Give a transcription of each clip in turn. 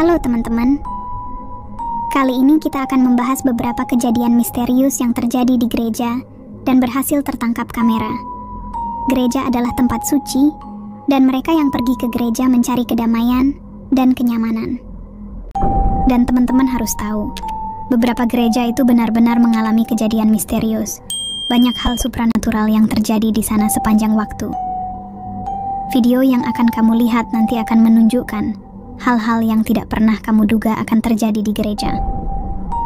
Halo teman-teman, kali ini kita akan membahas beberapa kejadian misterius yang terjadi di gereja dan berhasil tertangkap kamera. Gereja adalah tempat suci, dan mereka yang pergi ke gereja mencari kedamaian dan kenyamanan. Dan teman-teman harus tahu, beberapa gereja itu benar-benar mengalami kejadian misterius. Banyak hal supranatural yang terjadi di sana sepanjang waktu. Video yang akan kamu lihat nanti akan menunjukkan hal-hal yang tidak pernah kamu duga akan terjadi di gereja.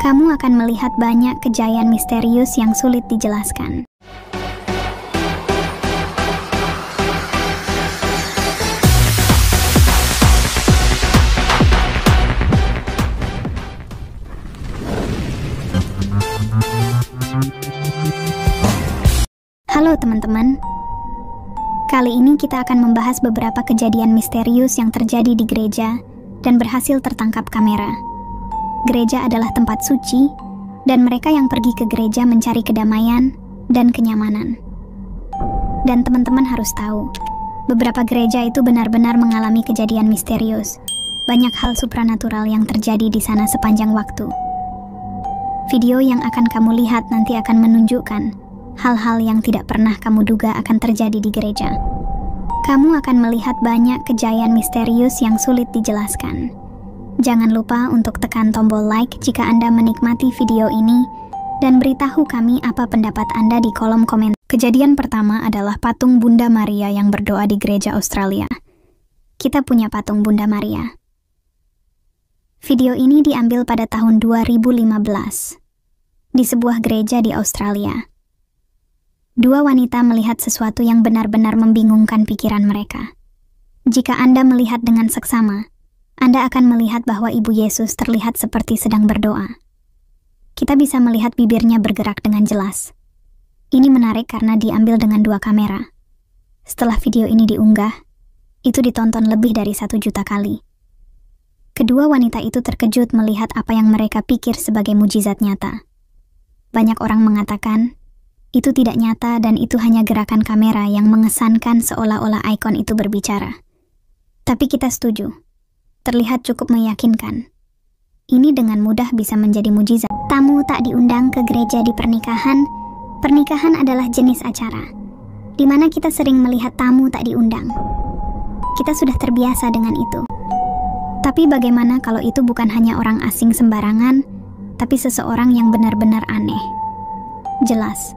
Kamu akan melihat banyak kejayaan misterius yang sulit dijelaskan. Halo teman-teman, kali ini kita akan membahas beberapa kejadian misterius yang terjadi di gereja dan berhasil tertangkap kamera. Gereja adalah tempat suci, dan mereka yang pergi ke gereja mencari kedamaian dan kenyamanan. Dan teman-teman harus tahu, beberapa gereja itu benar-benar mengalami kejadian misterius. Banyak hal supranatural yang terjadi di sana sepanjang waktu. Video yang akan kamu lihat nanti akan menunjukkan hal-hal yang tidak pernah kamu duga akan terjadi di gereja. Kamu akan melihat banyak kejayaan misterius yang sulit dijelaskan. Jangan lupa untuk tekan tombol like jika Anda menikmati video ini, dan beritahu kami apa pendapat Anda di kolom komentar. Kejadian pertama adalah patung Bunda Maria yang berdoa di gereja Australia. Kita punya patung Bunda Maria. Video ini diambil pada tahun 2015 di sebuah gereja di Australia. Dua wanita melihat sesuatu yang benar-benar membingungkan pikiran mereka. Jika Anda melihat dengan seksama, Anda akan melihat bahwa Ibu Yesus terlihat seperti sedang berdoa. Kita bisa melihat bibirnya bergerak dengan jelas. Ini menarik karena diambil dengan dua kamera. Setelah video ini diunggah, itu ditonton lebih dari 1 juta kali. Kedua wanita itu terkejut melihat apa yang mereka pikir sebagai mujizat nyata. Banyak orang mengatakan, itu tidak nyata dan itu hanya gerakan kamera yang mengesankan seolah-olah ikon itu berbicara. Tapi kita setuju. Terlihat cukup meyakinkan. Ini dengan mudah bisa menjadi mujizat. Tamu tak diundang ke gereja di pernikahan. Pernikahan adalah jenis acara di mana kita sering melihat tamu tak diundang. Kita sudah terbiasa dengan itu. Tapi bagaimana kalau itu bukan hanya orang asing sembarangan, tapi seseorang yang benar-benar aneh? Jelas,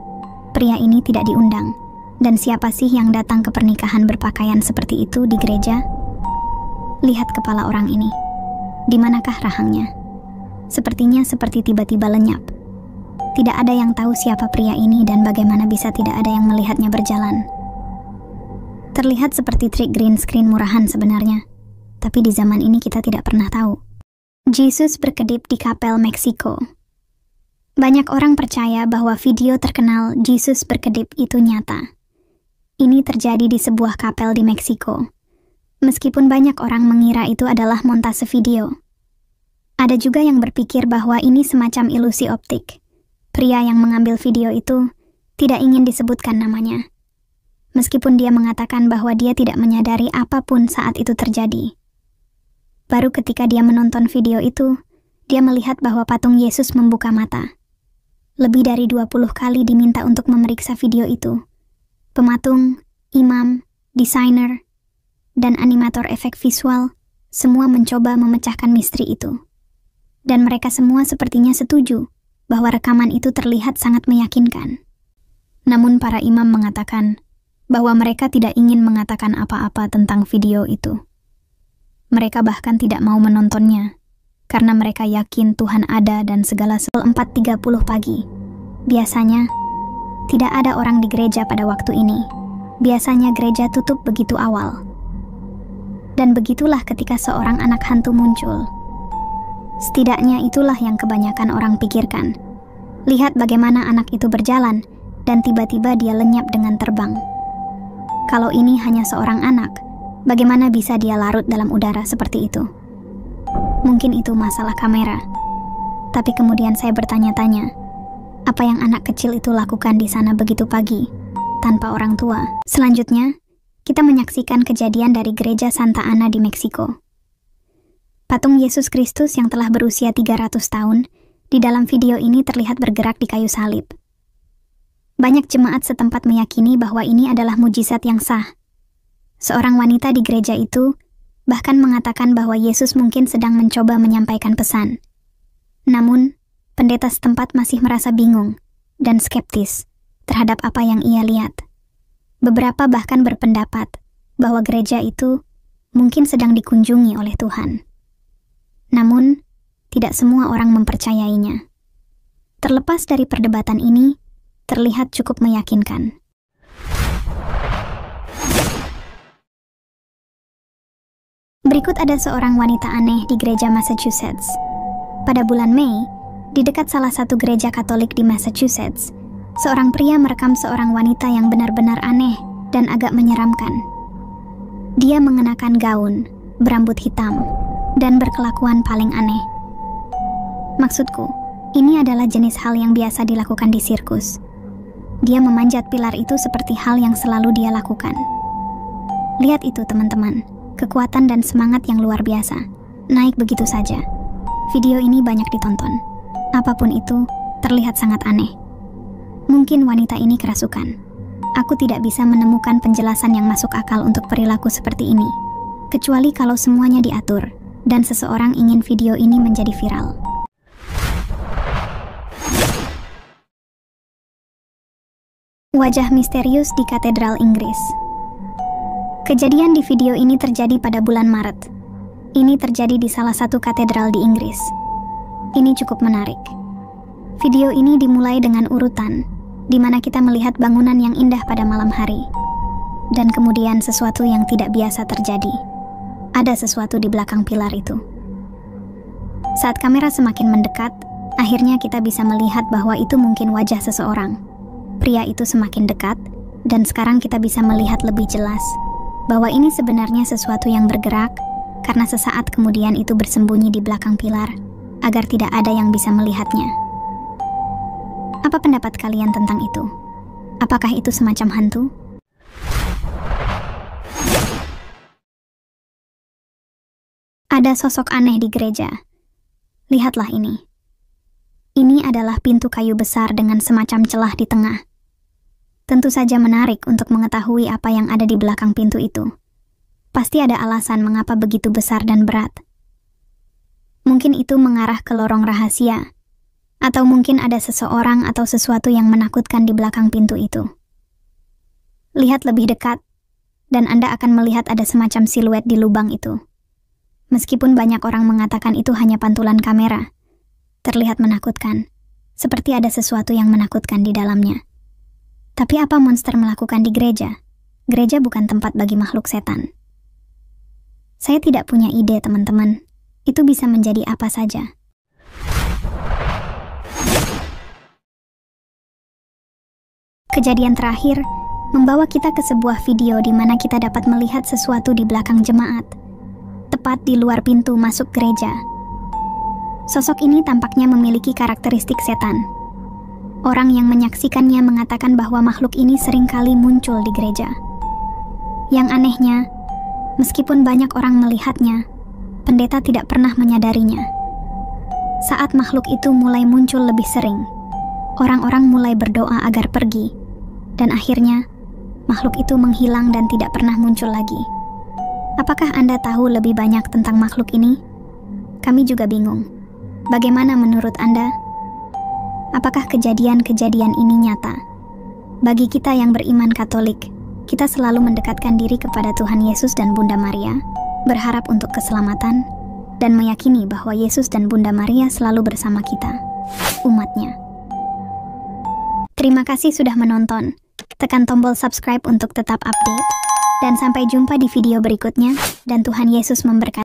pria ini tidak diundang. Dan siapa sih yang datang ke pernikahan berpakaian seperti itu di gereja? Lihat kepala orang ini. Di manakah rahangnya? Sepertinya seperti tiba-tiba lenyap. Tidak ada yang tahu siapa pria ini dan bagaimana bisa tidak ada yang melihatnya berjalan. Terlihat seperti trik green screen murahan sebenarnya. Tapi di zaman ini kita tidak pernah tahu. Yesus berkedip di kapel Meksiko. Banyak orang percaya bahwa video terkenal Yesus berkedip itu nyata. Ini terjadi di sebuah kapel di Meksiko. Meskipun banyak orang mengira itu adalah montase video. Ada juga yang berpikir bahwa ini semacam ilusi optik. Pria yang mengambil video itu tidak ingin disebutkan namanya. Meskipun dia mengatakan bahwa dia tidak menyadari apapun saat itu terjadi. Baru ketika dia menonton video itu, dia melihat bahwa patung Yesus membuka mata. Lebih dari 20 kali diminta untuk memeriksa video itu. Pematung, imam, desainer, dan animator efek visual semua mencoba memecahkan misteri itu. Dan mereka semua sepertinya setuju bahwa rekaman itu terlihat sangat meyakinkan. Namun para imam mengatakan bahwa mereka tidak ingin mengatakan apa-apa tentang video itu. Mereka bahkan tidak mau menontonnya, karena mereka yakin Tuhan ada dan segala 4:30 pagi. Biasanya, tidak ada orang di gereja pada waktu ini. Biasanya gereja tutup begitu awal. Dan begitulah ketika seorang anak hantu muncul. Setidaknya itulah yang kebanyakan orang pikirkan. Lihat bagaimana anak itu berjalan, dan tiba-tiba dia lenyap dengan terbang. Kalau ini hanya seorang anak, bagaimana bisa dia larut dalam udara seperti itu? Mungkin itu masalah kamera. Tapi kemudian saya bertanya-tanya, apa yang anak kecil itu lakukan di sana begitu pagi, tanpa orang tua? Selanjutnya, kita menyaksikan kejadian dari gereja Santa Ana di Meksiko. Patung Yesus Kristus yang telah berusia 300 tahun di dalam video ini terlihat bergerak di kayu salib. Banyak jemaat setempat meyakini bahwa ini adalah mujizat yang sah. Seorang wanita di gereja itu bahkan mengatakan bahwa Yesus mungkin sedang mencoba menyampaikan pesan. Namun, pendeta setempat masih merasa bingung dan skeptis terhadap apa yang ia lihat. Beberapa bahkan berpendapat bahwa gereja itu mungkin sedang dikunjungi oleh Tuhan. Namun, tidak semua orang mempercayainya. Terlepas dari perdebatan ini, terlihat cukup meyakinkan. Berikut ada seorang wanita aneh di gereja Massachusetts. Pada bulan Mei, di dekat salah satu gereja Katolik di Massachusetts, seorang pria merekam seorang wanita yang benar-benar aneh dan agak menyeramkan. Dia mengenakan gaun, berambut hitam, dan berkelakuan paling aneh. Maksudku, ini adalah jenis hal yang biasa dilakukan di sirkus. Dia memanjat pilar itu seperti hal yang selalu dia lakukan. Lihat itu teman-teman, kekuatan dan semangat yang luar biasa, naik begitu saja. Video ini banyak ditonton. Apapun itu, terlihat sangat aneh. Mungkin wanita ini kerasukan. Aku tidak bisa menemukan penjelasan yang masuk akal untuk perilaku seperti ini, kecuali kalau semuanya diatur, dan seseorang ingin video ini menjadi viral. Wajah misterius di Katedral Inggris. Kejadian di video ini terjadi pada bulan Maret. Ini terjadi di salah satu katedral di Inggris. Ini cukup menarik. Video ini dimulai dengan urutan, di mana kita melihat bangunan yang indah pada malam hari. Dan kemudian sesuatu yang tidak biasa terjadi. Ada sesuatu di belakang pilar itu. Saat kamera semakin mendekat, akhirnya kita bisa melihat bahwa itu mungkin wajah seseorang. Pria itu semakin dekat, dan sekarang kita bisa melihat lebih jelas bahwa ini sebenarnya sesuatu yang bergerak, karena sesaat kemudian itu bersembunyi di belakang pilar, agar tidak ada yang bisa melihatnya. Apa pendapat kalian tentang itu? Apakah itu semacam hantu? Ada sosok aneh di gereja. Lihatlah ini. Ini adalah pintu kayu besar dengan semacam celah di tengah. Tentu saja menarik untuk mengetahui apa yang ada di belakang pintu itu. Pasti ada alasan mengapa begitu besar dan berat. Mungkin itu mengarah ke lorong rahasia, atau mungkin ada seseorang atau sesuatu yang menakutkan di belakang pintu itu. Lihat lebih dekat, dan Anda akan melihat ada semacam siluet di lubang itu. Meskipun banyak orang mengatakan itu hanya pantulan kamera, terlihat menakutkan, seperti ada sesuatu yang menakutkan di dalamnya. Tapi apa monster melakukan di gereja? Gereja bukan tempat bagi makhluk setan. Saya tidak punya ide, teman-teman. Itu bisa menjadi apa saja. Kejadian terakhir membawa kita ke sebuah video di mana kita dapat melihat sesuatu di belakang jemaat, tepat di luar pintu masuk gereja. Sosok ini tampaknya memiliki karakteristik setan. Orang yang menyaksikannya mengatakan bahwa makhluk ini seringkali muncul di gereja. Yang anehnya, meskipun banyak orang melihatnya, pendeta tidak pernah menyadarinya. Saat makhluk itu mulai muncul lebih sering, orang-orang mulai berdoa agar pergi, dan akhirnya makhluk itu menghilang dan tidak pernah muncul lagi. Apakah Anda tahu lebih banyak tentang makhluk ini? Kami juga bingung. Bagaimana menurut Anda? Apakah kejadian-kejadian ini nyata? Bagi kita yang beriman Katolik, kita selalu mendekatkan diri kepada Tuhan Yesus dan Bunda Maria, berharap untuk keselamatan, dan meyakini bahwa Yesus dan Bunda Maria selalu bersama kita, umatnya. Terima kasih sudah menonton. Tekan tombol subscribe untuk tetap update, dan sampai jumpa di video berikutnya, dan Tuhan Yesus memberkati.